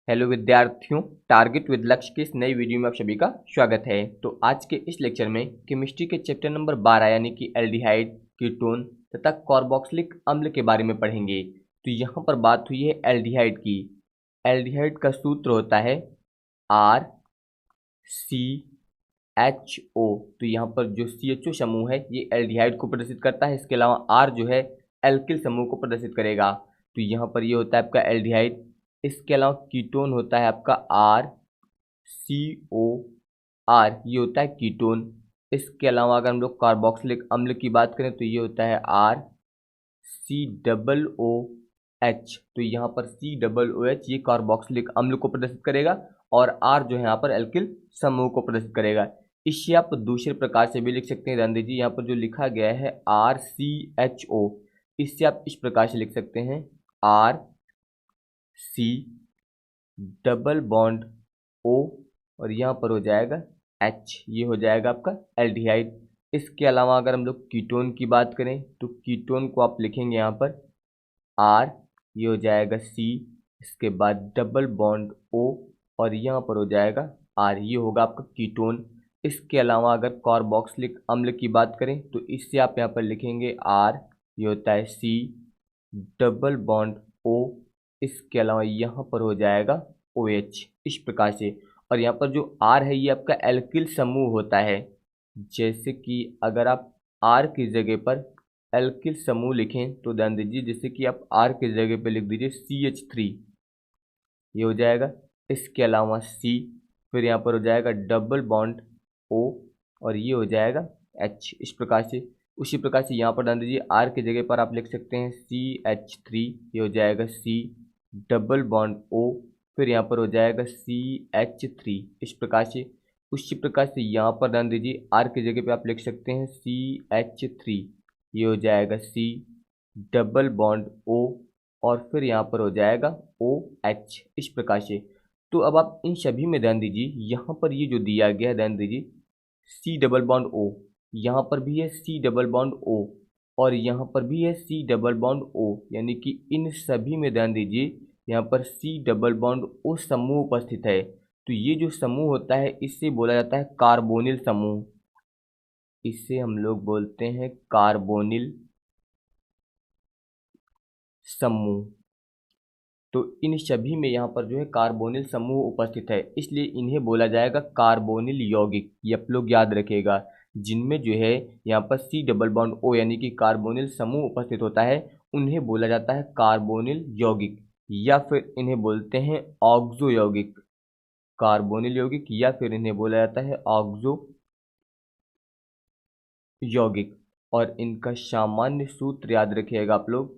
Hello विद्यार्थियों, target with लक्ष्य के इस नई वीडियो में आप सभी का स्वागत है। तो आज के इस लेक्चर में केमिस्ट्री के चैप्टर नंबर 12 यानी कि एल्डिहाइड, कीटोन तथा कार्बोक्सिलिक अम्ल के बारे में पढ़ेंगे। तो यहाँ पर बात हुई है एल्डिहाइड की। एल्डिहाइड का सूत्र होता है आर सी एच ओ। तो यहाँ पर जो सी एच ओ समूह है ये एल्डिहाइड को प्रदर्शित करता है। इसके अलावा आर जो है एल्किल समूह को प्रदर्शित करेगा। तो यहाँ पर ये होता है आपका एल्डिहाइड। इसके अलावा कीटोन होता है आपका आर सी ओ आर, ये होता है कीटोन। इसके अलावा अगर हम लोग कार्बोक्सिलिक अम्ल की बात करें तो ये होता है R C double O H. तो यहाँ पर सी डबल ओ एच ये कार्बोक्सिलिक अम्ल को प्रदर्शित करेगा और आर जो है यहाँ पर एल्किल समूह को प्रदर्शित करेगा। इसे आप दूसरे प्रकार से भी लिख सकते हैं। ध्यान दीजिए यहाँ पर जो लिखा गया है आर सी एच ओ, इससे आप इस प्रकार से लिख सकते हैं R C double bond O और यहाँ पर हो जाएगा एच, ये हो जाएगा आपका एल्डिहाइड। इसके अलावा अगर हम लोग कीटोन की बात करें तो कीटोन को आप लिखेंगे यहाँ पर आर, ये हो जाएगा सी, इसके बाद डबल बॉन्ड ओ और यहाँ पर हो जाएगा आर, ये होगा आपका कीटोन। इसके अलावा अगर कार्बोक्सिलिक अम्ल की बात करें तो इससे आप यहाँ पर लिखेंगे आर, ये होता है सी डबल बॉन्ड ओ, इसके अलावा यहाँ पर हो जाएगा ओ एच, इस प्रकार से। और यहाँ पर जो आर है ये आपका एल्किल समूह होता है। जैसे कि अगर आप आर की जगह पर एल्किल समूह लिखें तो ध्यान दीजिए, जैसे कि आप आर की जगह पर लिख दीजिए CH3, ये हो जाएगा। इसके अलावा सी, फिर यहाँ पर हो जाएगा डबल बॉन्ड ओ और ये हो जाएगा एच, इस प्रकार से। उसी प्रकार से यहाँ पर ध्यान दीजिए आर की जगह पर आप लिख सकते हैं CH3, ये हो जाएगा सी डबल बॉन्ड ओ, फिर यहाँ पर हो जाएगा CH3, इस प्रकार से। उसी प्रकार से यहाँ पर ध्यान दीजिए आर की जगह पे आप लिख सकते हैं CH3, ये हो जाएगा सी डबल बॉन्ड ओ और फिर यहाँ पर हो जाएगा ओ एच, इस प्रकार से। तो अब आप इन सभी में ध्यान दीजिए, यहाँ पर ये जो दिया गया है ध्यान दीजिए सी डबल बॉन्ड ओ, यहाँ पर भी है सी डबल बॉन्ड ओ और यहाँ पर भी है सी डबल बॉन्ड ओ, यानी कि इन सभी में ध्यान दीजिए यहाँ पर सी डबल बॉन्ड ओ समूह उपस्थित है। तो ये जो समूह होता है इससे बोला जाता है कार्बोनिल समूह। इससे हम लोग बोलते हैं कार्बोनिल समूह। तो इन सभी में यहाँ पर जो है कार्बोनिल समूह उपस्थित है, इसलिए इन्हें बोला जाएगा कार्बोनिल यौगिक। ये आप लोग याद रखिएगा, जिनमें जो है यहाँ पर सी डबल बॉन्ड ओ यानी कि कार्बोनिल समूह उपस्थित होता है उन्हें बोला जाता है कार्बोनिल यौगिक, या फिर इन्हें बोलते हैं ऑक्सो यौगिक। कार्बोनिल यौगिक या फिर इन्हें बोला जाता है ऑक्सो यौगिक। और इनका सामान्य सूत्र याद रखिएगा आप लोग,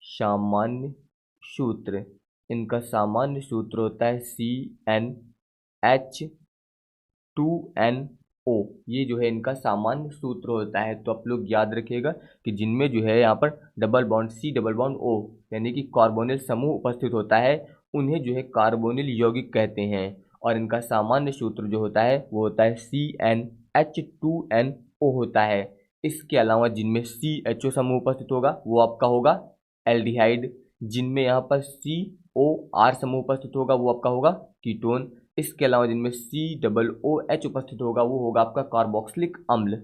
सामान्य सूत्र, इनका सामान्य सूत्र होता है CnH2nO। ये जो है इनका सामान्य सूत्र होता है। तो आप लोग याद रखिएगा कि जिनमें जो है यहाँ पर double bond C double bond O यानी कि कार्बोनिल समूह उपस्थित होता है उन्हें जो है कार्बोनिल यौगिक कहते हैं। और इनका सामान्य सूत्र जो होता है वो होता है CnH2nO होता है। इसके अलावा जिनमें CHO समूह उपस्थित होगा वो आपका होगा एल्डिहाइड, जिनमें यहाँ पर COR समूह उपस्थित होगा वो आपका होगा कीटोन। इसके अलावा जिनमें COOH उपस्थित होगा वो होगा आपका कार्बोक्सिलिक अम्ल।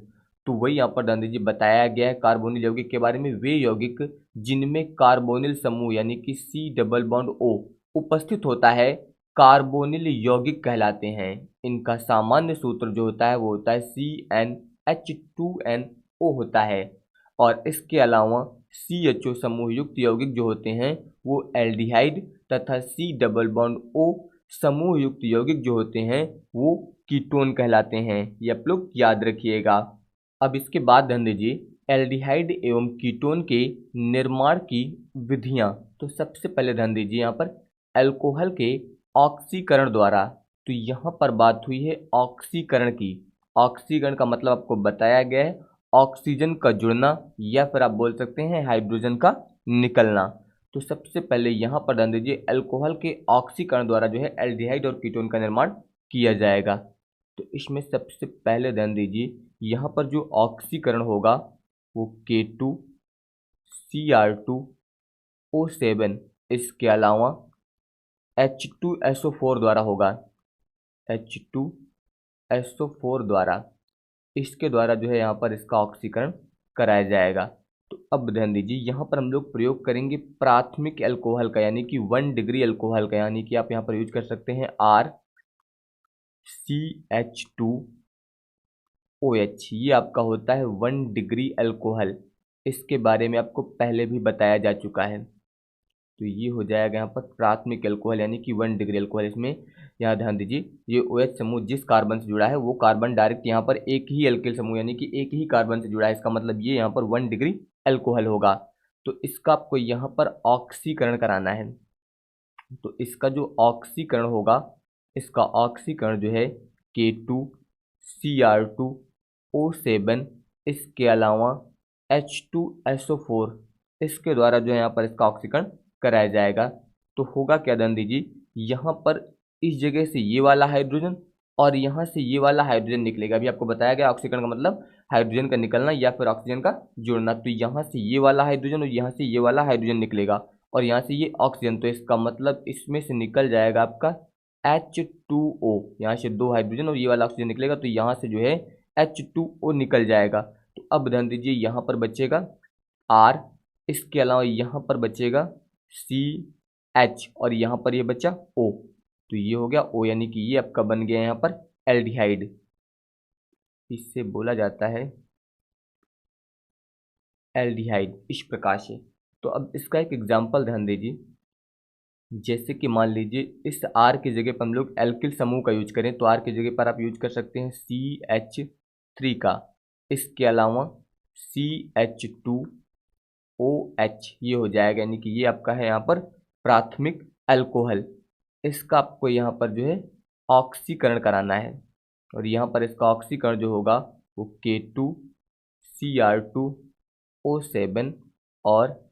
तो वही यहाँ पर ध्यान दीजिए बताया गया है कार्बोनिल यौगिक के बारे में, वे यौगिक जिनमें कार्बोनिल समूह यानी कि C डबल बॉन्ड O उपस्थित होता है कार्बोनिल यौगिक कहलाते हैं। इनका सामान्य सूत्र जो होता है वो होता है CnH2nO होता है। और इसके अलावा CHO समूह युक्त यौगिक जो होते हैं वो एल्डिहाइड तथा C डबल बॉन्ड O समूह युक्त यौगिक जो होते हैं वो कीटोन कहलाते हैं। ये आप लोग याद रखिएगा। अब इसके बाद ध्यान दीजिए एल्डिहाइड एवं कीटोन के निर्माण की विधियां। तो सबसे पहले ध्यान दीजिए यहाँ पर अल्कोहल के ऑक्सीकरण द्वारा। तो यहाँ पर बात हुई है ऑक्सीकरण की। ऑक्सीकरण का मतलब आपको बताया गया है ऑक्सीजन का जुड़ना या फिर आप बोल सकते हैं हाइड्रोजन का निकलना। तो सबसे पहले यहाँ पर ध्यान दीजिए अल्कोहल के ऑक्सीकरण द्वारा जो है एल्डिहाइड और कीटोन का निर्माण किया जाएगा। तो इसमें सबसे पहले ध्यान दीजिए यहाँ पर जो ऑक्सीकरण होगा वो K2Cr2O7, इसके अलावा H2SO4 द्वारा होगा, H2SO4 द्वारा, इसके द्वारा जो है यहाँ पर इसका ऑक्सीकरण कराया जाएगा। तो अब ध्यान दीजिए, यहाँ पर हम लोग प्रयोग करेंगे प्राथमिक अल्कोहल का, यानी कि 1 डिग्री अल्कोहल का, यानी कि आप यहाँ पर यूज कर सकते हैं RCH2OH। ये आपका होता है 1 डिग्री अल्कोहल। इसके बारे में आपको पहले भी बताया जा चुका है। तो ये हो जाएगा यहाँ पर प्राथमिक अल्कोहल, यानी कि 1 डिग्री अल्कोहल। इसमें यहाँ ध्यान दीजिए, ये OH समूह जिस कार्बन से जुड़ा है वो कार्बन डायरेक्ट यहाँ पर एक ही अल्किल समूह, यानी कि एक ही कार्बन से जुड़ा है। इसका मतलब ये यहाँ पर 1 डिग्री अल्कोहल होगा। तो इसका आपको यहाँ पर ऑक्सीकरण कराना है। तो इसका जो ऑक्सीकरण होगा, इसका ऑक्सीकरण जो है K2Cr2O7, इसके अलावा H2SO4, इसके द्वारा जो है यहाँ पर इसका ऑक्सीकरण कराया जाएगा। तो होगा क्या, ध्यान दीजिए, यहाँ पर इस जगह से ये वाला हाइड्रोजन और यहाँ से ये वाला हाइड्रोजन निकलेगा। अभी आपको बताया गया ऑक्सीकरण का मतलब हाइड्रोजन का निकलना या फिर ऑक्सीजन का जुड़ना। तो यहाँ से ये वाला हाइड्रोजन और यहाँ से ये वाला हाइड्रोजन निकलेगा और यहाँ से ये ऑक्सीजन। तो इसका मतलब इसमें से निकल जाएगा आपका H2O, यहाँ से 2 हाइड्रोजन और ये वाला ऑक्सीजन निकलेगा। तो यहाँ से जो है H2O निकल जाएगा। तो अब ध्यान दीजिए, यहाँ पर बचेगा R, इसके अलावा यहाँ पर बचेगा CH और यहाँ पर ये बचा O। तो ये हो गया O, यानी कि ये आपका बन गया यहाँ पर एल्डिहाइड। इससे बोला जाता है एल्डिहाइड, इस प्रकार से। तो अब इसका एक एग्जाम्पल ध्यान दीजिए, जैसे कि मान लीजिए इस R की जगह पर हम लोग एल्किल समूह का यूज करें, तो R की जगह पर आप यूज कर सकते हैं CH3 का, इसके अलावा CH2OH, ये हो जाएगा, यानी कि ये आपका है यहाँ पर प्राथमिक अल्कोहल। इसका आपको यहाँ पर जो है ऑक्सीकरण कराना है और यहाँ पर इसका ऑक्सीकरण जो होगा वो K2Cr2O7 और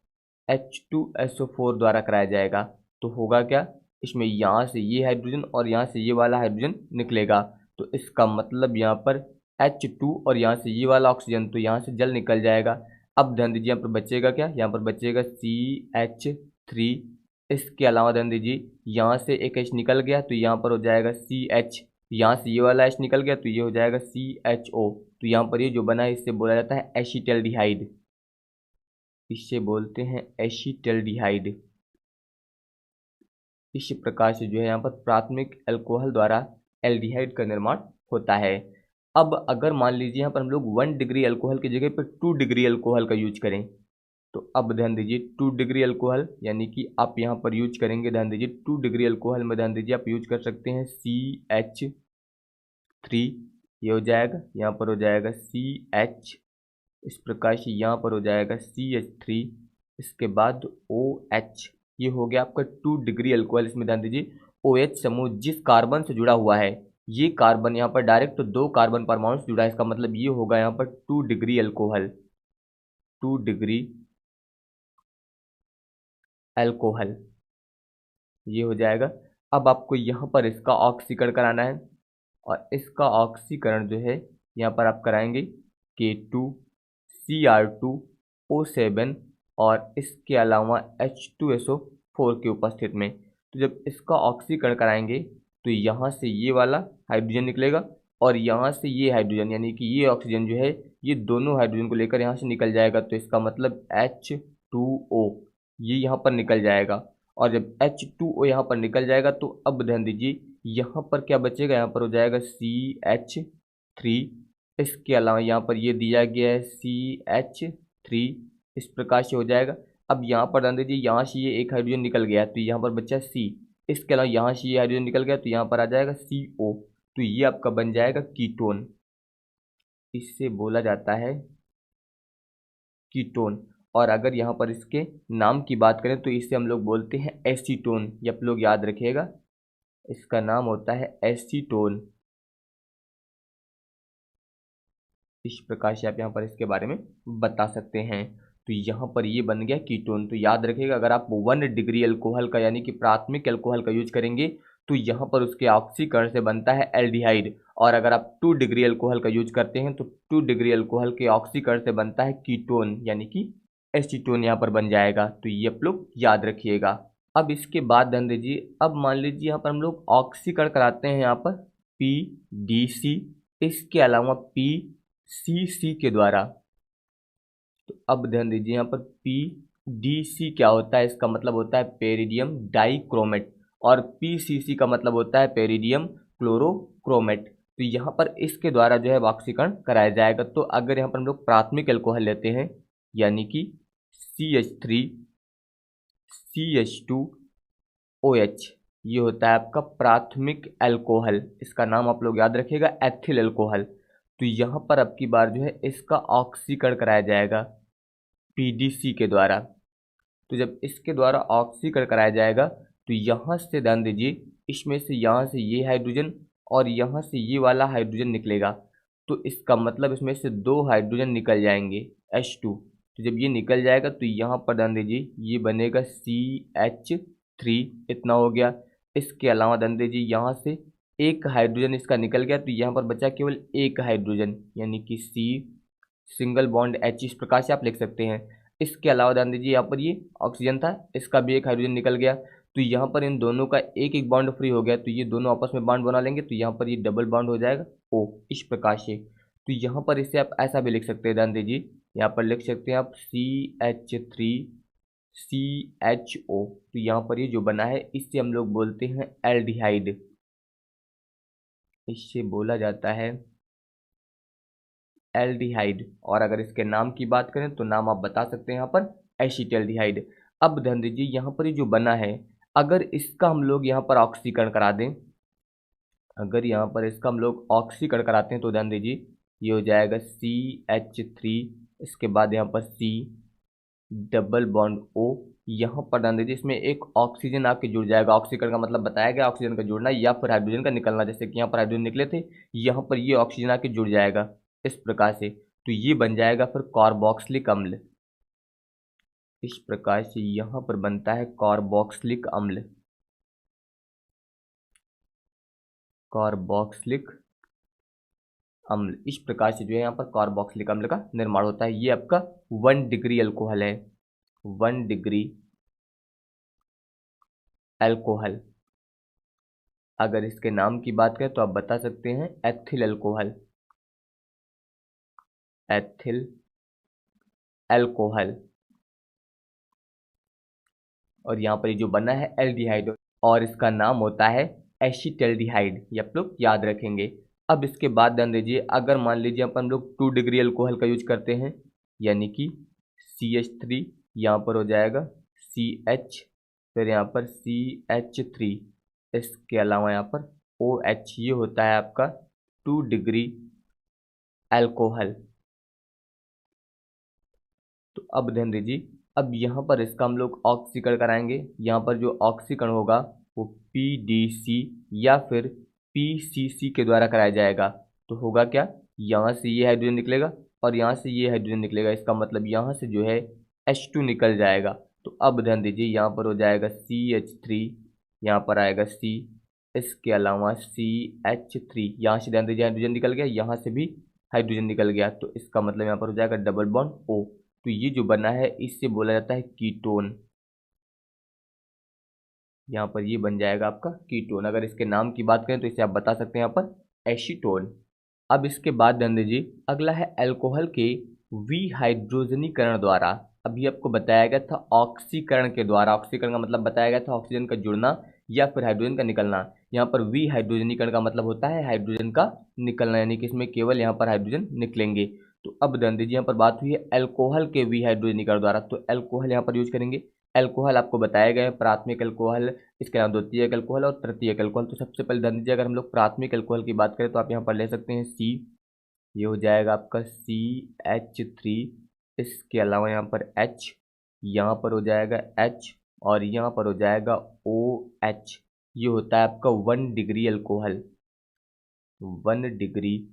H2SO4 द्वारा कराया जाएगा। तो होगा क्या, इसमें यहाँ से ये हाइड्रोजन और यहाँ से ये वाला हाइड्रोजन निकलेगा। तो इसका मतलब यहाँ पर H2 और यहाँ से ये वाला ऑक्सीजन, तो यहाँ से जल निकल जाएगा। अब ध्यान दीजिए, यहाँ पर बचेगा क्या, यहाँ पर बचेगा CH3। इसके अलावा ध्यान दीजिए, यहाँ से एक H निकल गया तो यहाँ पर हो जाएगा CH, यहाँ से ये वाला H निकल गया तो ये हो जाएगा CHO। तो यहाँ पर ये जो बना है इससे बोला जाता है एसिटल्डिहाइड, इससे बोलते हैं एसिटल्डिहाइड। इस प्रकार से जो है यहाँ पर प्राथमिक अल्कोहल द्वारा एल्डिहाइड का निर्माण होता है। अब अगर मान लीजिए यहाँ पर हम लोग 1 डिग्री अल्कोहल की जगह पर 2 डिग्री अल्कोहल का यूज करें, तो अब ध्यान दीजिए 2 डिग्री अल्कोहल, यानी कि आप यहाँ पर यूज करेंगे, ध्यान दीजिए 2 डिग्री अल्कोहल में ध्यान दीजिए आप यूज कर सकते हैं CH3, ये हो जाएगा, यहाँ पर हो जाएगा CH, इस प्रकार से यहाँ पर हो जाएगा CH3, इसके बाद OH, ये हो गया आपका 2 डिग्री अल्कोहल। इसमें ध्यान दीजिए OH समूह जिस कार्बन से जुड़ा हुआ है, ये कार्बन यहाँ पर डायरेक्ट 2 कार्बन परमाणु से जुड़ा है। इसका मतलब ये होगा यहाँ पर 2 डिग्री अल्कोहल, 2 डिग्री अल्कोहल, ये हो जाएगा। अब आपको यहाँ पर इसका ऑक्सीकरण कराना है और इसका ऑक्सीकरण जो है यहाँ पर आप कराएंगे K2Cr2O7 और इसके अलावा H2SO4 की उपस्थिति में। तो जब इसका ऑक्सीकरण कराएंगे तो यहाँ से ये वाला हाइड्रोजन निकलेगा और यहाँ से ये हाइड्रोजन, यानी कि ये ऑक्सीजन जो है ये दोनों हाइड्रोजन को लेकर यहाँ से निकल जाएगा। तो इसका मतलब H2O ये यहाँ पर निकल जाएगा और जब H2O यहाँ पर निकल जाएगा तो अब ध्यान दीजिए यहाँ पर क्या बचेगा, यहाँ पर हो जाएगा CH3, इसके अलावा यहाँ पर ये दिया गया है CH3, इस प्रकार से हो जाएगा। अब यहाँ पर ध्यान दीजिए, यहाँ से ये एक हाइड्रोजन निकल गया तो यहाँ पर बचा C, इसके अलावा यहाँ से ये हाइड्रोजन निकल गया तो यहाँ पर आ जाएगा CO। तो ये आपका बन जाएगा कीटोन, इससे बोला जाता है कीटोन। और अगर यहाँ पर इसके नाम की बात करें तो इसे हम लोग बोलते हैं एसीटोन। ये आप लोग याद रखिएगा, इसका नाम होता है एसीटोन। इस प्रकार से आप यहाँ पर इसके बारे में बता सकते हैं। तो यहाँ पर ये बन गया कीटोन। तो याद रखिएगा, अगर आप 1 डिग्री अल्कोहल का यानी कि प्राथमिक अल्कोहल का यूज करेंगे तो यहाँ पर उसके ऑक्सीकरण से बनता है एल्डिहाइड, और अगर आप 2 डिग्री अल्कोहल का यूज करते हैं तो 2 डिग्री अल्कोहल के ऑक्सीकरण से बनता है कीटोन, यानी कि एसीटोन यहाँ पर बन जाएगा। तो ये आप लोग याद रखिएगा। अब इसके बाद ध्यान दीजिए, अब मान लीजिए यहाँ पर हम लोग ऑक्सीकरण कराते हैं यहाँ पर PDC, इसके अलावा PCC के द्वारा। तो अब ध्यान दीजिए यहाँ पर PDC क्या होता है, इसका मतलब होता है पेरिडियम डाइक्रोमेट, और PCC का मतलब होता है पेरिडियम क्लोरोक्रोमेट। तो यहाँ पर इसके द्वारा जो है ऑक्सीकरण कराया जाएगा। तो अगर यहाँ पर हम लोग प्राथमिक अल्कोहल लेते हैं, यानी कि CH3 CH2OH, ये होता है आपका प्राथमिक अल्कोहल। इसका नाम आप लोग याद रखिएगा, एथिल अल्कोहल। तो यहाँ पर अब की बार जो है इसका ऑक्सीकरण कराया जाएगा PDC के द्वारा। तो जब इसके द्वारा ऑक्सीकरण कराया जाएगा तो यहाँ से ध्यान दीजिए, इसमें से यहाँ से ये हाइड्रोजन और यहाँ से ये वाला हाइड्रोजन निकलेगा। तो इसका मतलब इसमें से 2 हाइड्रोजन निकल जाएंगे, H2। तो जब ये निकल जाएगा तो यहाँ पर ध्यान दीजिए ये बनेगा CH3, इतना हो गया। इसके अलावा ध्यान दीजिए यहाँ से एक हाइड्रोजन इसका निकल गया, तो यहाँ पर बचा केवल एक हाइड्रोजन, यानी कि C सिंगल बॉन्ड H, इस प्रकार से आप लिख सकते हैं। इसके अलावा ध्यान दीजिए यहाँ पर ये ऑक्सीजन था, इसका भी एक हाइड्रोजन निकल गया, तो यहाँ पर इन दोनों का एक एक बॉन्ड फ्री हो गया, तो ये दोनों आपस में बॉन्ड बना लेंगे, तो यहाँ पर ये डबल बॉन्ड हो जाएगा O, इस प्रकार से। तो यहाँ पर इसे आप ऐसा भी लिख सकते हैं, ध्यान दीजिए यहाँ पर लिख सकते हैं आप CH3CHO। तो यहाँ पर ये जो बना है इससे हम लोग बोलते हैं एल्डिहाइड, इससे बोला जाता है एल्डिहाइड। और अगर इसके नाम की बात करें तो नाम आप बता सकते हैं यहाँ पर एसिटाल्डिहाइड। अब ध्यान दीजिए यहाँ पर ये जो बना है, अगर इसका हम लोग यहाँ पर ऑक्सीकरण करा दें, अगर यहाँ पर इसका हम लोग ऑक्सीकरण कराते हैं तो ध्यान दीजिए ये हो जाएगा CH3, इसके बाद यहाँ पर C डबल बॉन्ड O। यहाँ पर ध्यान दीजिए इसमें एक ऑक्सीजन आके जुड़ जाएगा। ऑक्सीकरण का मतलब बताया गया ऑक्सीजन का जुड़ना या फिर हाइड्रोजन का निकलना, जैसे कि यहाँ पर हाइड्रोजन निकले थे, यहाँ पर ये ऑक्सीजन आके जुड़ जाएगा इस प्रकार से। तो ये बन जाएगा फिर कार्बोक्सिलिक अम्ल, इस प्रकार से यहाँ पर बनता है कार्बोक्सिलिक अम्ल, कार्बोक्सिलिक अम्ल। इस प्रकार से जो है यहाँ पर कार्बोक्सिलिक अम्ल का निर्माण होता है। ये आपका 1 डिग्री अल्कोहल है, 1 डिग्री अल्कोहल। अगर इसके नाम की बात करें तो आप बता सकते हैं एथिल अल्कोहल, एथिल अल्कोहल। और यहाँ पर ये जो बना है एल्डिहाइड, और इसका नाम होता है एसिटाल्डिहाइड, ये आप लोग याद रखेंगे। अब इसके बाद ध्यान दीजिए, अगर मान लीजिए अपन लोग 2 डिग्री अल्कोहल का यूज करते हैं, यानी कि CH3, यहाँ पर हो जाएगा CH, फिर यहाँ पर CH3, इसके अलावा यहाँ पर OH, ये होता है आपका 2 डिग्री अल्कोहल। तो अब ध्यान दीजिए, अब यहाँ पर इसका हम लोग ऑक्सीकरण कराएंगे। यहाँ पर जो ऑक्सीकरण होगा वो PDC या फिर PCC के द्वारा कराया जाएगा। तो होगा क्या, यहाँ से ये हाइड्रोजन निकलेगा और यहाँ से ये हाइड्रोजन निकलेगा, इसका मतलब यहाँ से जो है H2 निकल जाएगा। तो अब ध्यान दीजिए यहाँ पर हो जाएगा CH3, यहाँ पर आएगा C, इसके अलावा CH3, यहाँ से ध्यान दीजिए हाइड्रोजन निकल गया, यहाँ से भी हाइड्रोजन निकल गया, तो इसका मतलब यहाँ पर हो जाएगा डबल बॉन्ड O। तो ये जो बना है इससे बोला जाता है कीटोन, यहाँ पर ये बन जाएगा आपका कीटोन। अगर इसके नाम की बात करें तो इसे आप बता सकते हैं यहाँ पर एसीटोन। अब इसके बाद ध्यान दीजिए, अगला है अल्कोहल के विहाइड्रोजनीकरण द्वारा। अभी आपको बताया गया था ऑक्सीकरण के द्वारा, ऑक्सीकरण का मतलब बताया गया था ऑक्सीजन का जुड़ना या फिर हाइड्रोजन का निकलना। यहाँ पर विहाइड्रोजनीकरण का मतलब होता है हाइड्रोजन का निकलना, यानी कि इसमें केवल यहाँ पर हाइड्रोजन निकलेंगे। तो अब ध्यान दीजिए यहाँ पर बात हुई है अल्कोहल के विहाइड्रोजनीकरण द्वारा, तो अल्कोहल यहाँ पर यूज करेंगे। अल्कोहल आपको बताया गया है प्राथमिक अल्कोहल, इसके अलावा द्वितीयक अल्कोहल और तृतीयक अल्कोहल। तो सबसे पहले ध्यान दीजिए, अगर हम लोग प्राथमिक अल्कोहल की बात करें तो आप यहाँ पर ले सकते हैं C, ये हो जाएगा आपका CH3, इसके अलावा यहाँ पर H, यहाँ पर हो जाएगा H, और यहाँ पर हो जाएगा OH। ये होता है आपका 1 डिग्री अल्कोहल, 1 डिग्री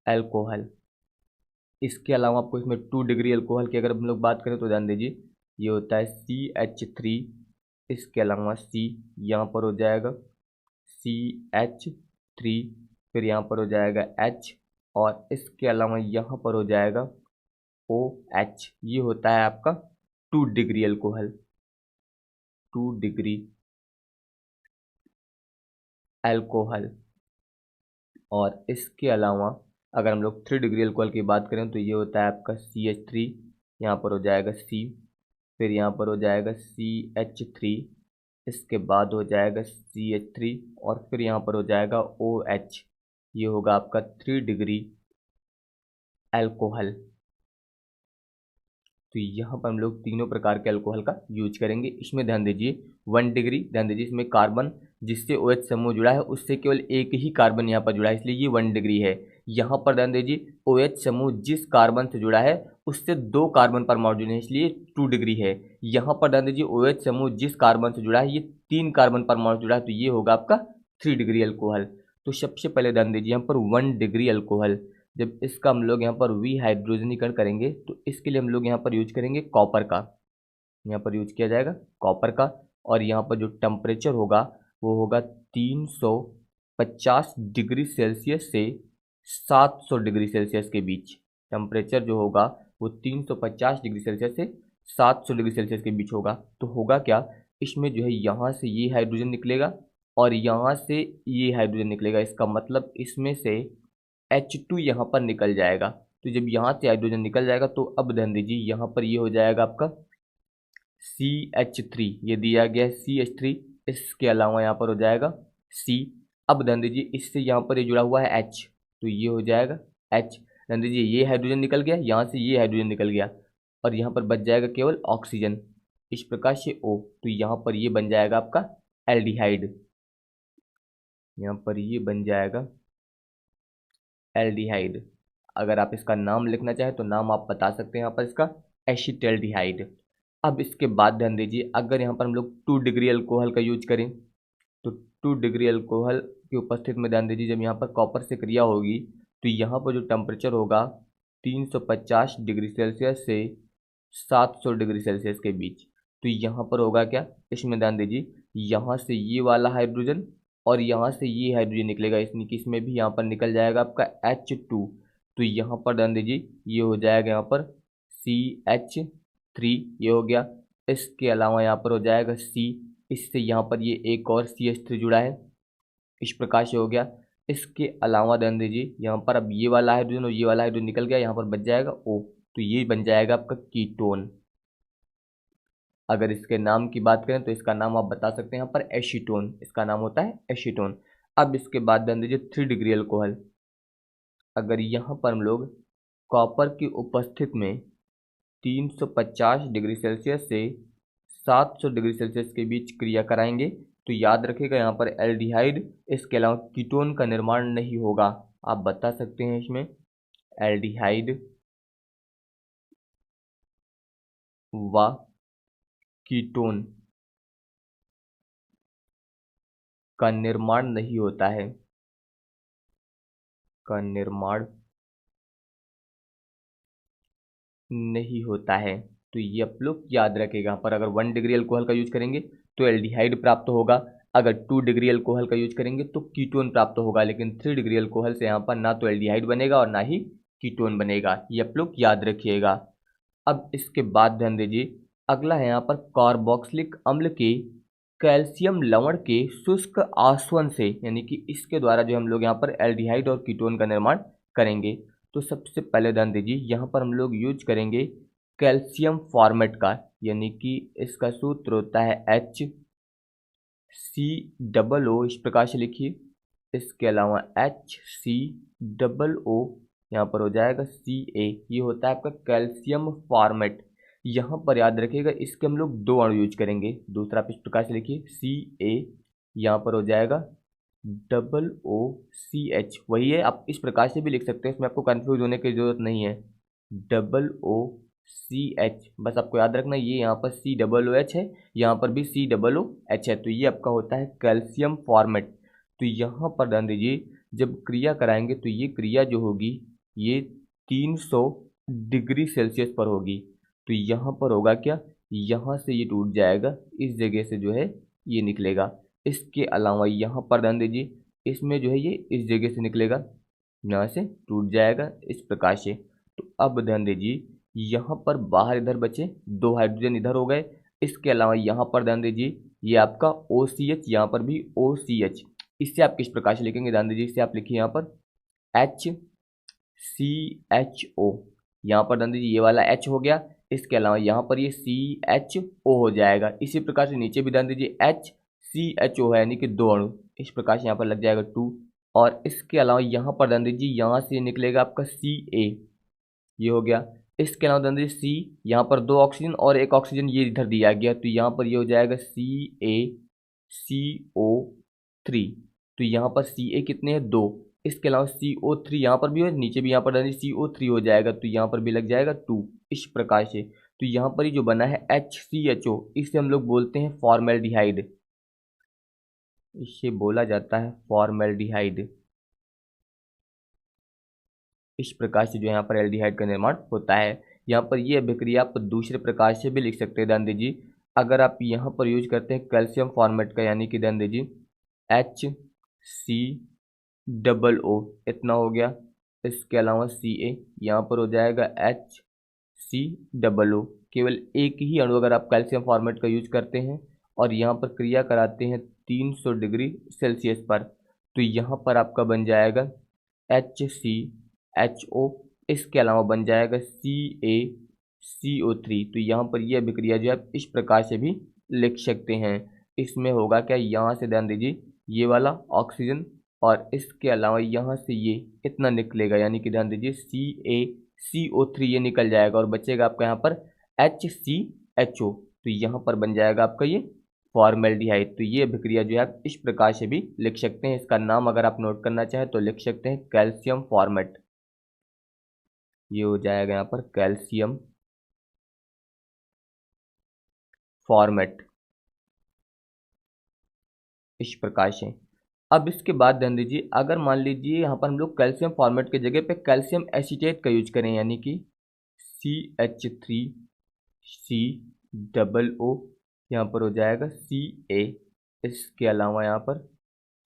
अल्कोहल। इसके अलावा आपको इसमें 2 डिग्री अल्कोहल की अगर हम लोग बात करें तो ध्यान दीजिए ये होता है CH3, इसके अलावा C, यहाँ पर हो जाएगा CH3, फिर यहाँ पर हो जाएगा H, और इसके अलावा यहाँ पर हो जाएगा OH। ये होता है आपका 2 डिग्री अल्कोहल, 2 डिग्री अल्कोहल। और इसके अलावा अगर हम लोग 3 डिग्री अल्कोहल की बात करें तो ये होता है आपका CH3, यहाँ पर हो जाएगा C, फिर यहाँ पर हो जाएगा CH3, इसके बाद हो जाएगा CH3 और फिर यहाँ पर हो जाएगा OH। ये होगा आपका 3 डिग्री अल्कोहल। तो यहाँ पर हम लोग तीनों प्रकार के अल्कोहल का यूज करेंगे। इसमें ध्यान दीजिए 1 डिग्री, ध्यान दीजिए इसमें कार्बन जिससे OH समूह जुड़ा है उससे केवल एक ही कार्बन यहाँ पर जुड़ा है, इसलिए ये 1 डिग्री है। यहाँ पर ध्यान दीजिए OH समूह जिस कार्बन से जुड़ा है उससे 2 कार्बन परमाणु जुड़े हैं, इसलिए 2 डिग्री है। यहाँ पर ध्यान दीजिए OH समूह जिस कार्बन से जुड़ा है ये 3 कार्बन परमाणु जुड़ा है, तो ये होगा आपका 3 डिग्री अल्कोहल। तो सबसे पहले ध्यान दीजिए यहाँ पर 1 डिग्री अल्कोहल, जब इसका हम लोग यहाँ पर विहाइड्रोजनीकरण करेंगे तो इसके लिए हम लोग यहाँ पर यूज करेंगे कॉपर का, यहाँ पर यूज किया जाएगा कॉपर का। और यहाँ पर जो टेम्परेचर होगा वो होगा 350 डिग्री सेल्सियस से 700 डिग्री सेल्सियस के बीच। टेम्परेचर जो होगा वो 350 डिग्री सेल्सियस से 700 डिग्री सेल्सियस के बीच होगा। तो होगा क्या, इसमें जो है यहाँ से ये हाइड्रोजन निकलेगा और यहाँ से ये हाइड्रोजन निकलेगा, इसका मतलब इसमें से H2 यहाँ पर निकल जाएगा। तो जब यहाँ से हाइड्रोजन निकल जाएगा तो अब ध्यान दीजिए यहाँ पर ये हो जाएगा आपका CH3, ये दिया गया है CH3, इसके अलावा यहाँ पर हो जाएगा C। अब ध्यान दीजिए इससे यहाँ पर ये जुड़ा हुआ है H, तो ये हो जाएगा H। ध्यान दीजिए ये हाइड्रोजन निकल गया, यहाँ से ये हाइड्रोजन निकल गया और यहाँ पर बच जाएगा केवल ऑक्सीजन, इस प्रकार से O। तो यहाँ पर ये बन जाएगा आपका एल्डिहाइड, यहाँ पर ये बन जाएगा एल्डिहाइड। अगर आप इसका नाम लिखना चाहें तो नाम आप बता सकते हैं यहाँ पर इसका एसिटल्डिहाइड। अब इसके बाद ध्यान दीजिए अगर यहाँ पर हम लोग 2 डिग्री अल्कोहल का यूज करें तो 2 डिग्री अल्कोहल की उपस्थिति में ध्यान दीजिए जब यहाँ पर कॉपर से क्रिया होगी तो यहाँ पर जो टेम्परेचर होगा 350 डिग्री सेल्सियस से 700 डिग्री सेल्सियस के बीच। तो यहाँ पर होगा क्या, इसमें ध्यान दीजिए यहाँ से ये वाला हाइड्रोजन और यहाँ से ये हाइड्रोजन निकलेगा, इसमें भी यहाँ पर निकल जाएगा आपका H2। तो यहाँ पर ध्यान दीजिए ये हो जाएगा यहाँ पर CH3, ये हो गया। इसके अलावा यहाँ पर हो जाएगा C, इससे यहाँ पर ये एक और CH3 जुड़ा है, इस प्रकार से हो गया। इसके अलावा ध्यान दीजिए यहाँ पर अब ये वाला हाइड्रोजन और ये वाला हाइड्रोजन निकल गया, यहाँ पर बच जाएगा O, तो ये बन जाएगा आपका कीटोन। अगर इसके नाम की बात करें तो इसका नाम आप बता सकते हैं यहाँ पर एसीटोन, इसका नाम होता है एसीटोन। अब इसके बाद ध्यान दीजिए 3 डिग्री अल्कोहल, अगर यहाँ पर हम लोग कॉपर की उपस्थिति में 350 डिग्री सेल्सियस से 700 डिग्री सेल्सियस के बीच क्रिया कराएंगे तो याद रखिएगा यहाँ पर एल्डिहाइड इसके अलावा कीटोन का निर्माण नहीं होगा। आप बता सकते हैं इसमें एल्डिहाइड व कीटोन का निर्माण नहीं होता है, का निर्माण नहीं होता है। तो ये आप लोग याद रखेगा, यहाँ पर अगर 1 डिग्री अल्कोहल का यूज करेंगे तो एल्डिहाइड प्राप्त होगा, अगर 2 डिग्री अल्कोहल का यूज करेंगे तो कीटोन प्राप्त होगा, लेकिन 3 डिग्री अल्कोहल से यहाँ पर ना तो एल्डिहाइड बनेगा और ना ही कीटोन बनेगा, ये आप लोग याद रखिएगा। अब इसके बाद ध्यान दीजिए अगला है यहाँ पर कार्बोक्सिलिक अम्ल के कैल्शियम लवण के शुष्क आसवन से, यानी कि इसके द्वारा जो हम लोग यहाँ पर एल्डिहाइड और कीटोन का निर्माण करेंगे। तो सबसे पहले ध्यान दीजिए यहाँ पर हम लोग यूज करेंगे कैल्शियम फॉर्मेट का, यानी कि इसका सूत्र होता है HCOO, इस प्रकार से लिखिए। इसके अलावा HCOO यहाँ पर हो जाएगा Ca, ये होता है आपका कैल्शियम फॉर्मेट। यहाँ पर याद रखिएगा इसके हम लोग 2 अणु यूज करेंगे, दूसरा आप इस प्रकार से लिखिए Ca, यहाँ पर हो जाएगा OOCH, वही है, आप इस प्रकार से भी लिख सकते हैं, इसमें आपको कंफ्यूज होने की जरूरत नहीं है। OOCH, बस आपको याद रखना ये यहाँ पर COOH है, यहाँ पर भी COOH है, तो ये आपका होता है कैल्शियम फॉर्मेट। तो यहाँ पर ध्यान दीजिए जब क्रिया कराएंगे तो ये क्रिया जो होगी ये 300 डिग्री सेल्सियस पर होगी। तो यहाँ पर होगा क्या, यहाँ से ये टूट जाएगा, इस जगह से जो है ये निकलेगा। इसके अलावा यहाँ पर ध्यान दीजिए इसमें जो है ये इस जगह से निकलेगा, यहाँ से टूट जाएगा इस प्रकार से। तो अब ध्यान दीजिए यहाँ पर बाहर इधर बचे 2 हाइड्रोजन इधर हो गए। इसके अलावा यहाँ पर ध्यान दीजिए ये आपका OCH, यहाँ पर भी OCH। इससे आप किस प्रकार से लिखेंगे, ध्यान दीजिए, इससे आप लिखिए यहाँ पर HCHO। यहाँ पर ध्यान दीजिए ये वाला H हो गया, इसके अलावा यहाँ पर ये CHO हो जाएगा। इसी प्रकार से नीचे भी ध्यान दीजिए HCHO है, यानी कि 2 अणु। इस प्रकार से यहाँ पर लग जाएगा 2। और इसके अलावा यहाँ पर ध्यान दीजिए यहाँ से निकलेगा आपका Ca, ये हो गया। इसके अलावा ध्यान दीजिए C, यहाँ पर 2 ऑक्सीजन और 1 ऑक्सीजन ये इधर दिया गया, तो यहाँ पर ये हो जाएगा CaCO3। तो यहाँ पर Ca कितने हैं, 2। इसके अलावा CO3 यहाँ पर भी है, नीचे भी यहाँ पर ध्यान दीजिए CO3 हो जाएगा, तो यहाँ पर भी लग जाएगा 2। इस प्रकार से तो यहाँ पर ही जो बना है HCHO, इसे हम लोग बोलते हैं फॉर्मेल्डिहाइड। इसे बोला जाता है फॉर्मेल्डिहाइड। इस प्रकार से जो यहाँ पर एल्डिहाइड का निर्माण होता है। यहाँ पर ये अभिक्रिया आप दूसरे प्रकार से भी लिख सकते हैं, ध्यान दीजिए। अगर आप यहाँ पर यूज करते हैं कैल्शियम फॉर्मेट का, यानी कि ध्यान दीजिए HCOO इतना हो गया। इसके अलावा Ca, यहाँ पर हो जाएगा HCOO। केवल एक ही अणु अगर आप कैल्शियम फॉर्मेट का यूज करते हैं और यहाँ पर क्रिया कराते हैं 300 डिग्री सेल्सियस पर, तो यहाँ पर आपका बन जाएगा HCHO। इसके अलावा बन जाएगा CaCO3। तो यहाँ पर यह अभिक्रिया जो है आप इस प्रकार से भी लिख सकते हैं। इसमें होगा क्या, यहाँ से ध्यान दीजिए ये वाला ऑक्सीजन और इसके अलावा यहाँ से ये इतना निकलेगा, यानी कि ध्यान दीजिए CaCO3 ये निकल जाएगा और बचेगा आपका यहाँ पर HCHO। तो यहाँ पर बन जाएगा आपका ये फॉर्मेल्डिहाइड। तो ये अभिक्रिया जो है आप इस प्रकार से भी लिख सकते हैं। इसका नाम अगर आप नोट करना चाहें तो लिख सकते हैं कैल्शियम फॉर्मेट। ये हो जाएगा यहाँ पर कैल्शियम फॉर्मेट, इस प्रकार से। अब इसके बाद ध्यान दीजिए, अगर मान लीजिए यहाँ पर हम लोग कैल्शियम फॉर्मेट के जगह पे कैल्शियम एसीटेट का यूज करें, यानी कि CH3COO, यहाँ पर हो जाएगा Ca। इसके अलावा यहाँ पर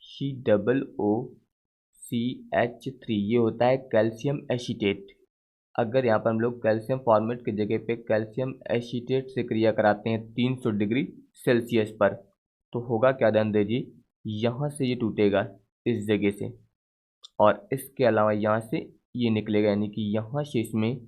COOCH3, ये होता है कैल्शियम एसीटेट। अगर यहाँ पर हम लोग कैल्शियम फॉर्मेट की जगह पे कैल्शियम एसीटेट से क्रिया कराते हैं 300 डिग्री सेल्सियस पर, तो होगा क्या, ध्यान दीजिए यहाँ से ये टूटेगा इस जगह से, और इसके अलावा यहाँ से ये निकलेगा, यानी कि यहाँ से इसमें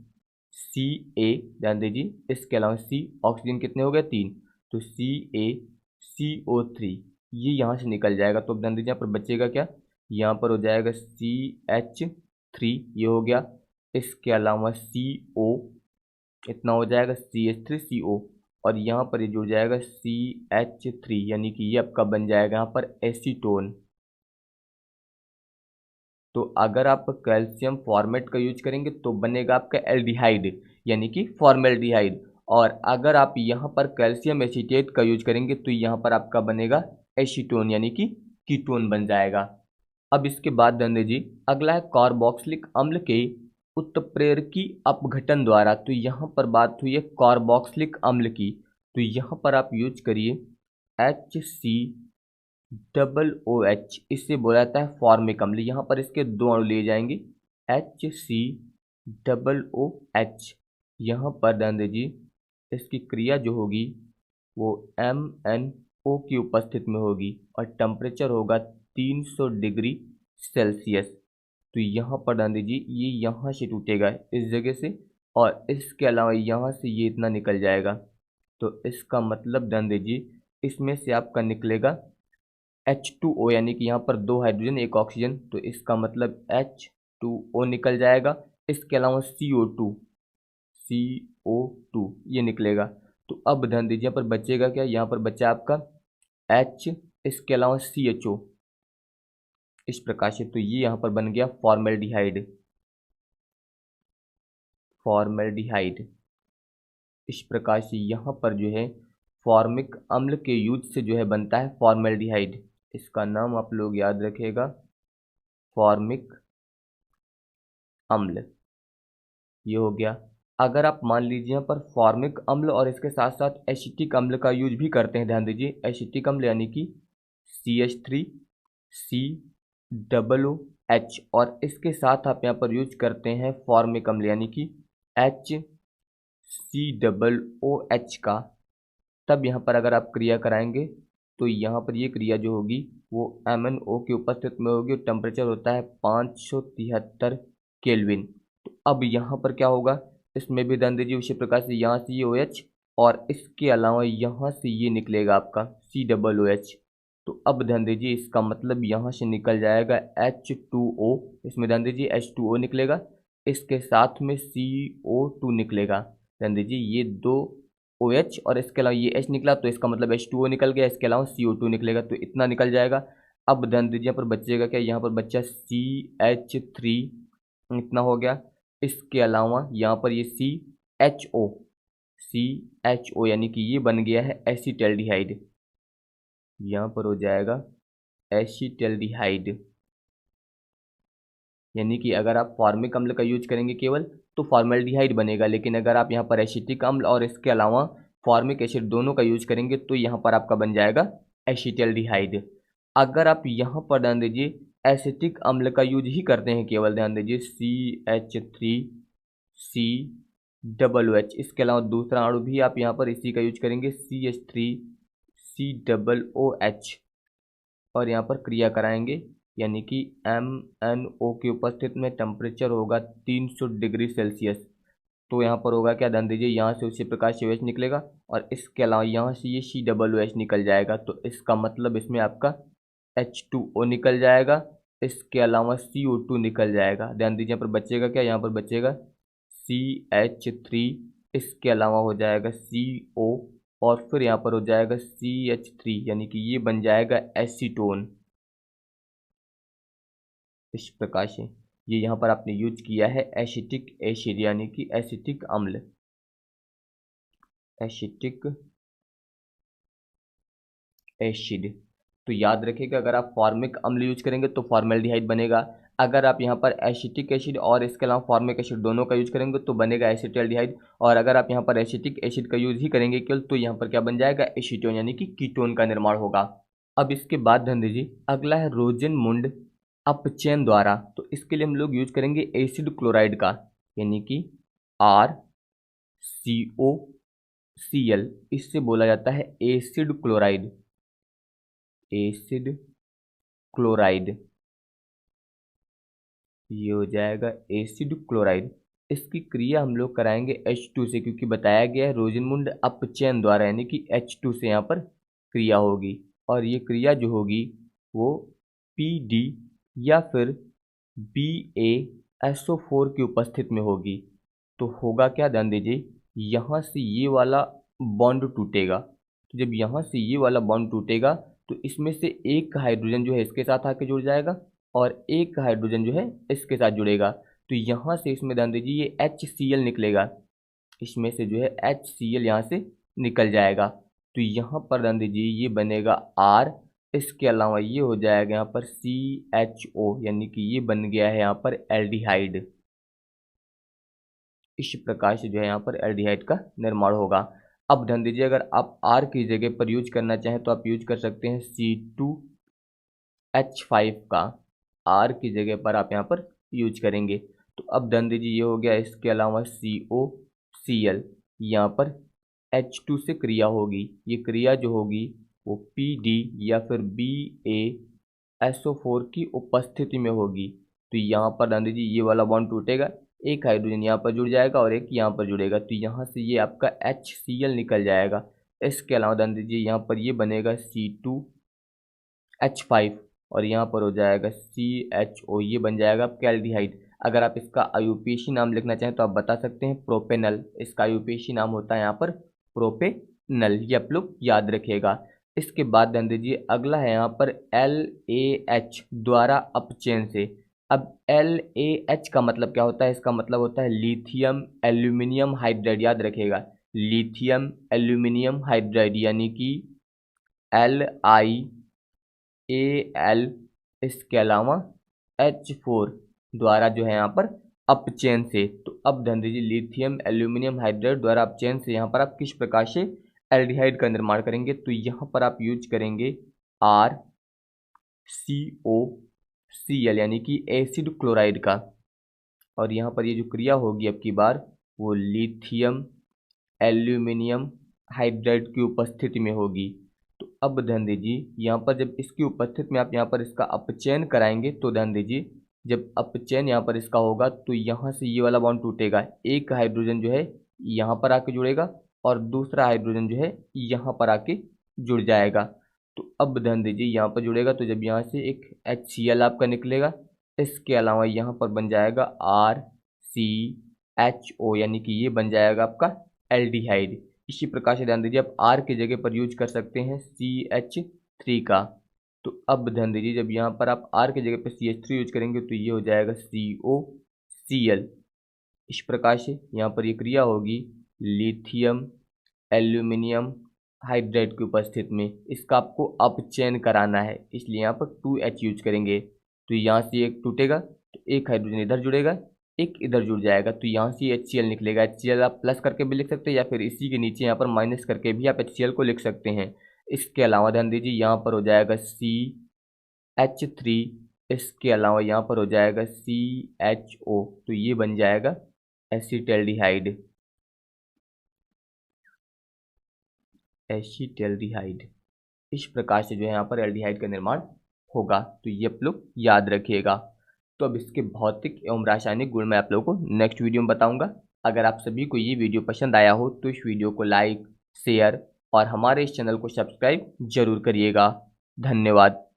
Ca, ध्यान दीजिए, इसके अलावा C, ऑक्सीजन कितने हो गए, 3, तो CaCO3 ये यहाँ से निकल जाएगा। तो ध्यान दीजिए यहाँ पर बचेगा क्या, यहाँ पर हो जाएगा CH3, ये हो गया। इसके अलावा CO इतना हो जाएगा CH3CO, और यहाँ पर ये जुड़ जाएगा CH3, यानी कि ये आपका बन जाएगा यहाँ पर एसीटोन। तो अगर आप कैल्शियम फॉर्मेट का यूज करेंगे तो बनेगा आपका एल्डिहाइड, यानी कि फॉर्मेल्डिहाइड। और अगर आप यहाँ पर कैल्शियम एसीटेट का यूज करेंगे तो यहाँ पर आपका बनेगा एसीटोन, यानी कि कीटोन बन जाएगा। अब इसके बाद ध्यान दीजिए अगला है कार्बोक्सिलिक अम्ल के उत्प्रेरकी अपघटन द्वारा। तो यहाँ पर बात हुई है कार्बोक्सिलिक अम्ल की, तो यहाँ पर आप यूज करिए HCOOH, इससे बोला जाता है फॉर्मिक अम्ल। यहाँ पर इसके 2 अणु लिए जाएंगे HCOOH। यहाँ पर ध्यान दीजिए इसकी क्रिया जो होगी वो MnO की उपस्थिति में होगी और टेम्परेचर होगा 300 डिग्री सेल्सियस। तो यहाँ पर ध्यान दीजिए ये यहाँ से टूटेगा इस जगह से, और इसके अलावा यहाँ से ये इतना निकल जाएगा। तो इसका मतलब ध्यान दीजिए इसमें से आपका निकलेगा H2O, यानी कि यहाँ पर 2 हाइड्रोजन 1 ऑक्सीजन, तो इसका मतलब H2O निकल जाएगा। इसके अलावा CO2 ये निकलेगा। तो अब ध्यान दीजिए यहाँ पर बचेगा क्या, यहाँ पर बचा आपका H, इसके अलावा CHO, इस प्रकार से। तो ये यहाँ पर बन गया फॉर्मेल्डिहाइड। फॉर्मेल्डिहाइड इस प्रकार से यहाँ पर जो है फॉर्मिक अम्ल के यूज से जो है बनता है फॉर्मेल्डिहाइड। इसका नाम आप लोग याद रखिएगा, फॉर्मिक अम्ल। ये हो गया। अगर आप मान लीजिए यहाँ पर फॉर्मिक अम्ल और इसके साथ साथ एसिटिक अम्ल का यूज भी करते हैं, ध्यान दीजिए एसिटिक अम्ल यानी कि CH3COOH, और इसके साथ आप यहाँ पर यूज करते हैं फॉर्मिक अम्ल यानी कि COOH का, तब यहाँ पर अगर आप क्रिया कराएंगे तो यहाँ पर ये क्रिया जो होगी वो MnO की उपस्थिति में होगी और टेम्परेचर होता है 573 केल्विन। तो अब यहाँ पर क्या होगा, इसमें भी ध्यान दीजिए उसी प्रकार से यहाँ से ये OH और इसके अलावा यहाँ से ये निकलेगा आपका COOH। तो अब ध्यान दीजिए इसका मतलब यहाँ से निकल जाएगा H2O, इसमें ध्यान दीजिए H2O निकलेगा, इसके साथ में CO2 निकलेगा। ध्यान दीजिए ये दो OH और इसके अलावा ये H निकला तो इसका मतलब H2O निकल गया, इसके अलावा CO2 निकलेगा, तो इतना निकल जाएगा। अब ध्यान दीजिए यहाँ पर बचेगा क्या, यहाँ पर बच्चा CH3 इतना हो गया, इसके अलावा यहाँ पर ये CHO यानी कि ये बन गया है एसिटल्डिहाइड, यहाँ पर हो जाएगा एसिटल्डिहाइड। यानी कि अगर आप फॉर्मिक अम्ल का यूज करेंगे केवल तो फॉर्मल्डिहाइड बनेगा, लेकिन अगर आप यहाँ पर एसिटिक अम्ल और इसके अलावा फॉर्मिक एसिड दोनों का यूज करेंगे तो यहाँ पर आपका बन जाएगा एसिटल्डिहाइड। अगर आप यहाँ पर ध्यान दीजिए एसिटिक अम्ल का यूज ही करते हैं केवल, ध्यान दीजिए CH3COOH, इसके अलावा दूसरा अणु भी आप यहाँ पर इसी का यूज करेंगे CH3COOH और यहाँ पर क्रिया कराएंगे, यानी कि MnO की उपस्थिति में टेम्परेचर होगा 300 डिग्री सेल्सियस। तो यहाँ पर होगा क्या, ध्यान दीजिए यहाँ से उसी प्रकार से OH निकलेगा और इसके अलावा यहाँ से ये COOH निकल जाएगा, तो इसका मतलब इसमें आपका H2O निकल जाएगा, इसके अलावा CO2 निकल जाएगा। ध्यान दीजिए यहाँ पर बचेगा क्या, यहाँ पर बचेगा CH3, इसके अलावा हो जाएगा CO और फिर यहाँ पर हो जाएगा CH3, यानी कि ये बन जाएगा एसीटोन। इस प्रकार से ये यहाँ पर आपने यूज किया है एसिटिक एसिड यानी कि एसिटिक अम्ल, एसिटिक एसिड। तो याद रखिएगा अगर आप फॉर्मिक अम्ल यूज करेंगे तो फॉर्मल्डिहाइड बनेगा, अगर आप यहाँ पर एसिटिक एसिड और इसके अलावा फॉर्मिक एसिड दोनों का यूज करेंगे तो बनेगा एसिटल्डिहाइड, और अगर आप यहाँ पर एसिटिक एसिड का यूज ही करेंगे केवल तो यहाँ पर क्या बन जाएगा, एसीटोन यानी कि कीटोन का निर्माण होगा। अब इसके बाद ध्यान दीजिए अगला है रोजेनमुंड अपचयन द्वारा, तो इसके लिए हम लोग यूज करेंगे एसिड क्लोराइड का, यानी कि RCOCl, इससे बोला जाता है एसिड क्लोराइड, एसिड क्लोराइड, ये हो जाएगा एसिड क्लोराइड। इसकी क्रिया हम लोग कराएंगे H2 से, क्योंकि बताया गया है रोजेनमुंड अपचयन द्वारा, यानी कि H2 से यहाँ पर क्रिया होगी, और ये क्रिया जो होगी वो PD या फिर BaSO4 की उपस्थिति में होगी। तो होगा क्या, ध्यान दीजिए यहाँ से ये वाला बॉन्ड टूटेगा, तो जब यहाँ से ये वाला बॉन्ड टूटेगा तो इसमें से एक हाइड्रोजन जो है इसके साथ आके जुड़ जाएगा और एक हाइड्रोजन जो है इसके साथ जुड़ेगा, तो यहाँ से इसमें ध्यान दीजिए ये HCl निकलेगा, इसमें से जो है HCl यहाँ से निकल जाएगा, तो यहाँ पर ध्यान दीजिए ये बनेगा R, इसके अलावा ये हो जाएगा यहाँ पर CHO, यानी कि ये बन गया है यहाँ पर एल्डिहाइड। इस प्रकार से जो है यहाँ पर एल्डिहाइड का निर्माण होगा। अब ध्यान दीजिए अगर आप R की जगह पर यूज करना चाहें तो आप यूज कर सकते हैं C2H5 का, R की जगह पर आप यहाँ पर यूज करेंगे। तो अब ध्यान दीजिए ये हो गया, इसके अलावा COCl, यहाँ पर H2 से क्रिया होगी, ये क्रिया जो होगी वो PD या फिर BaSO4 की उपस्थिति में होगी, तो यहाँ पर ध्यान दीजिए ये वाला बॉन्ड टूटेगा, एक हाइड्रोजन यहाँ पर जुड़ जाएगा और एक यहाँ पर जुड़ेगा, तो यहाँ से ये आपका HCl निकल जाएगा। इसके अलावा ध्यान दीजिए यहाँ पर ये बनेगा C2H5 और यहाँ पर हो जाएगा CHO, ये बन जाएगा आपका एल्डिहाइड। अगर आप इसका आयुपेशी नाम लिखना चाहें तो आप बता सकते हैं प्रोपेनल, इसका आयुपेशी नाम होता है यहाँ पर प्रोपेनल, ये आप लोग याद रखिएगा। इसके बाद ध्यान दीजिए अगला है यहाँ पर LAH द्वारा अपचयन से। अब LAH का मतलब क्या होता है, इसका मतलब होता है लिथियम एल्यूमिनियम हाइड्राइड, याद रखिएगा लिथियम एल्यूमिनियम हाइड्राइड, यानी कि LiAl, इसके अलावा H4 द्वारा जो है यहाँ पर अपचयन से। तो अब ध्यान दीजिए लिथियम एल्यूमिनियम हाइड्राइड द्वारा अपचयन से यहाँ पर आप किस प्रकार से एल्डिहाइड का निर्माण करेंगे, तो यहाँ पर आप यूज करेंगे RCOCl, यानी कि एसिड क्लोराइड का, और यहाँ पर ये जो क्रिया होगी अब की बार वो लिथियम एल्यूमिनियम हाइड्राइड की उपस्थिति में होगी। तो अब ध्यान दीजिए यहाँ पर जब इसकी उपस्थिति में आप यहाँ पर इसका अपचयन कराएंगे तो ध्यान दीजिए जब अपचयन यहाँ पर इसका होगा तो यहाँ से ये वाला बॉन्ड टूटेगा, एक हाइड्रोजन जो है यहाँ पर आके जुड़ेगा और दूसरा हाइड्रोजन जो है यहाँ पर आके जुड़ जाएगा। तो अब ध्यान दीजिए यहाँ पर जुड़ेगा तो जब यहाँ से एक HCl आपका निकलेगा, इसके अलावा यहाँ पर बन जाएगा RCHO, यानी कि ये बन जाएगा आपका एल्डिहाइड। इसी प्रकार से ध्यान दीजिए आप R की जगह पर यूज कर सकते हैं CH3 का। तो अब ध्यान दीजिए जब यहाँ पर आप R की जगह पर CH3 यूज करेंगे तो ये हो जाएगा COCl। इस प्रकार से यहाँ पर ये क्रिया होगी लिथियम एल्यूमिनियम हाइड्राइड की उपस्थिति में। इसका आपको अपचयन कराना है, इसलिए यहाँ पर 2H यूज करेंगे। तो यहाँ से एक टूटेगा तो एक हाइड्रोजन इधर जुड़ेगा, एक इधर जुड़ जाएगा, तो यहाँ से HCl निकलेगा। HCl आप प्लस करके भी लिख सकते हैं या फिर इसी के नीचे यहाँ पर माइनस करके भी आप HCl को लिख सकते हैं। इसके अलावा ध्यान दीजिए यहाँ पर हो जाएगा CH3, इसके अलावा यहाँ पर हो जाएगा CHO, तो ये बन जाएगा एसिटल्डिहाइड। एसिटल्डिहाइड इस प्रकार से जो है यहाँ पर एल्डिहाइड का निर्माण होगा। तो ये आप लोग याद रखिएगा। तो अब इसके भौतिक एवं रासायनिक गुण मैं आप लोगों को नेक्स्ट वीडियो में बताऊंगा। अगर आप सभी को ये वीडियो पसंद आया हो तो इस वीडियो को लाइक, शेयर और हमारे इस चैनल को सब्सक्राइब जरूर करिएगा। धन्यवाद।